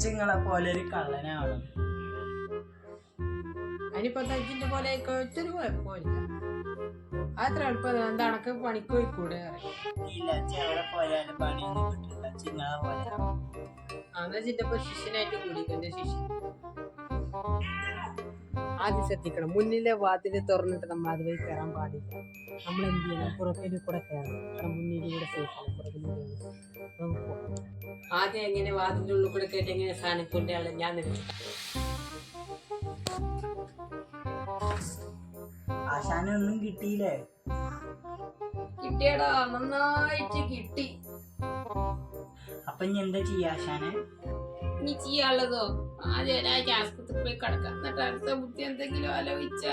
ഇച്ചിങ്ങളെ പോലെ ഒരു കള്ളനാണ്. അതിനിപ്പോ തജിന്റെ പോലെ ഒരു കുഴപ്പമില്ല. അത്ര എളുപ്പം എന്താ അണക്ക് പണിക്ക് പോയിക്കൂടെ? ഇല്ല ചെവിടെ പോയാലും പണിയൊന്നും കിട്ടില്ല. ചിങ്ങളെ പോലെ അന്ന് ചിറ്റപ്പോ ശിഷ്യനായിട്ട് കൂടിക്കന്റെ ശിഷ്യൻ ആദ്യം ശ്രദ്ധിക്കണം. മുന്നിലെ വാതിൽ തുറന്നിട്ട് നമ്മൾ അതുവഴി കയറാൻ പാടില്ല. നമ്മൾ എന്ത് ചെയ്യണം? പുറകിൽ കൂടെ കയറണം. മുന്നിലൂടെ സേഫാണ്. പുറകിലൂടെ ആദ്യം എങ്ങനെ വാതിന്റെ ഉള്ളിൽ കൂടെ കേട്ട് എങ്ങനെ സ്ഥാനത്തിന്റെ ആളെ ഞാൻ ആശാനൊന്നും കിട്ടിയില്ലേ? കിട്ടിയടാ, നന്നായിട്ട് കിട്ടി. അപ്പൊ ഇനി എന്താ ചെയ്യാ ആശാനെ? ഇനി ചെയ്യാനുള്ളതോ ആദ്യം ഒരാഴ്ച ആസ്പത്രി പോയി കിടക്കാം. എന്നിട്ട് അടുത്ത ബുദ്ധി എന്തെങ്കിലും ആലോചിച്ച